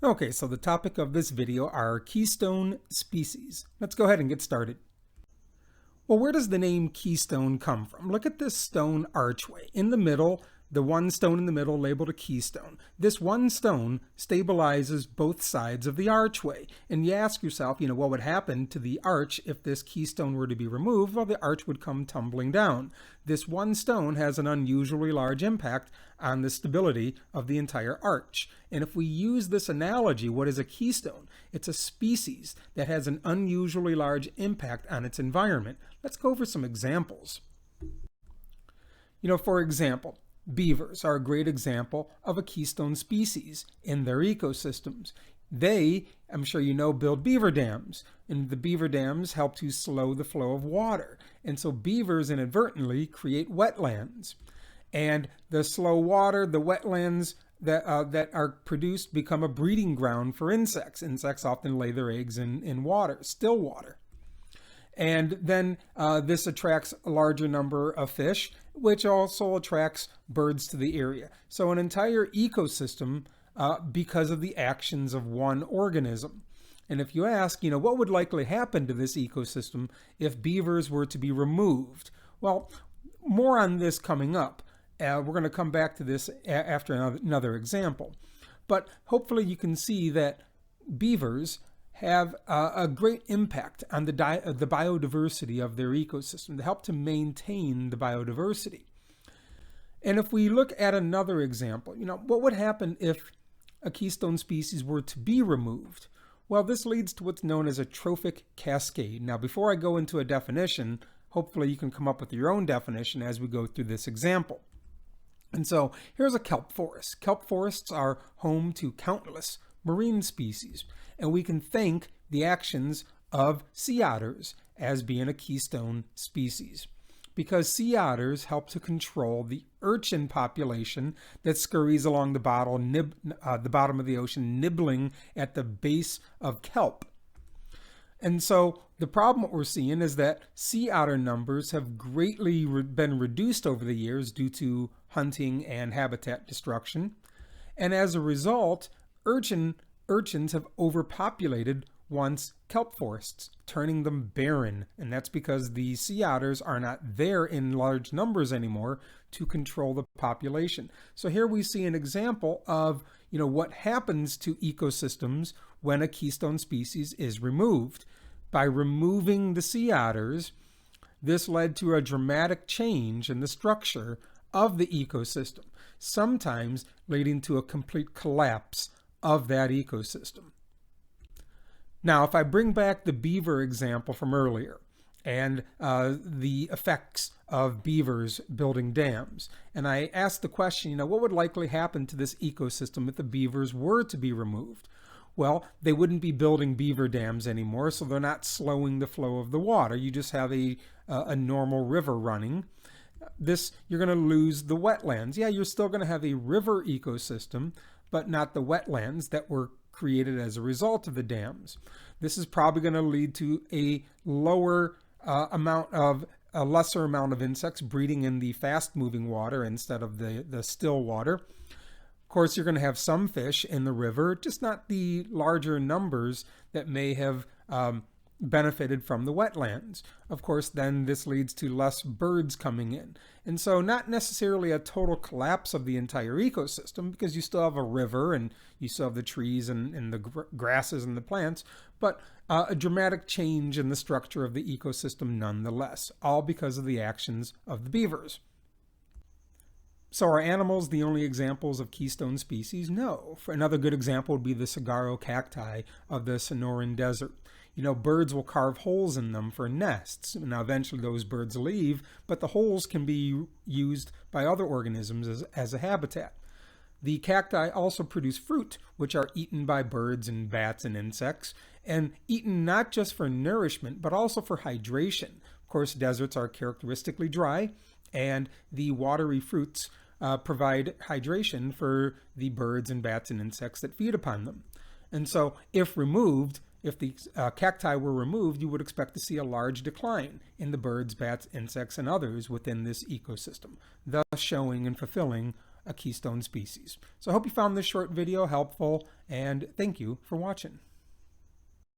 Okay, so the topic of this video are keystone species. Let's go ahead and get started. Well, where does the name keystone come from? Look at this stone archway. In the middle, the one stone in the middle labeled a keystone. This one stone stabilizes both sides of the archway. And you ask yourself, what would happen to the arch if this keystone were to be removed? Well, the arch would come tumbling down. This one stone has an unusually large impact on the stability of the entire arch. And if we use this analogy, what is a keystone? It's a species that has an unusually large impact on its environment. Let's go over some examples. For example, beavers are a great example of a keystone species in their ecosystems. They, I'm sure you know, build beaver dams, and the beaver dams help to slow the flow of water. And so beavers inadvertently create wetlands. And the slow water, the wetlands that are produced become a breeding ground for insects. Insects often lay their eggs in water, still water. And then this attracts a larger number of fish, which also attracts birds to the area. So an entire ecosystem because of the actions of one organism. And if you ask, what would likely happen to this ecosystem if beavers were to be removed? Well, more on this coming up. We're going to come back to this after another example. But hopefully you can see that beavers have a great impact on the biodiversity of their ecosystem to help to maintain the biodiversity. And if we look at another example, what would happen if a keystone species were to be removed? Well, this leads to what's known as a trophic cascade. Now, before I go into a definition, hopefully you can come up with your own definition as we go through this example. And so here's a kelp forest. Kelp forests are home to countless marine species, and we can thank the actions of sea otters as being a keystone species, because sea otters help to control the urchin population that scurries along the bottom of the ocean, nibbling at the base of kelp. And so the problem what we're seeing is that sea otter numbers have greatly been reduced over the years due to hunting and habitat destruction. And as a result, urchins have overpopulated once kelp forests, turning them barren. And that's because the sea otters are not there in large numbers anymore to control the population. So here we see an example of, what happens to ecosystems when a keystone species is removed. By removing the sea otters, this led to a dramatic change in the structure of the ecosystem, sometimes leading to a complete collapse of that ecosystem. Now, if I bring back the beaver example from earlier and the effects of beavers building dams, and I ask the question, what would likely happen to this ecosystem if the beavers were to be removed? Well, they wouldn't be building beaver dams anymore, so they're not slowing the flow of the water. You just have a normal river running. You're going to lose the wetlands. Yeah, you're still going to have a river ecosystem, but not the wetlands that were created as a result of the dams. This is probably going to lead to a lesser amount of insects breeding in the fast-moving water instead of the still water. Of course, you're going to have some fish in the river, just not the larger numbers that may have benefited from the wetlands. Of course, then this leads to less birds coming in. And so not necessarily a total collapse of the entire ecosystem, because you still have a river and you still have the trees and the grasses and the plants, but a dramatic change in the structure of the ecosystem nonetheless, all because of the actions of the beavers. So are animals the only examples of keystone species? No. Another good example would be the Saguaro cacti of the Sonoran Desert. Birds will carve holes in them for nests. Now, eventually those birds leave, but the holes can be used by other organisms as a habitat. The cacti also produce fruit, which are eaten by birds and bats and insects, and eaten not just for nourishment, but also for hydration. Of course, deserts are characteristically dry, and the watery fruits provide hydration for the birds and bats and insects that feed upon them. And so if the cacti were removed, you would expect to see a large decline in the birds, bats, insects, and others within this ecosystem, thus showing and fulfilling a keystone species. So I hope you found this short video helpful, and thank you for watching.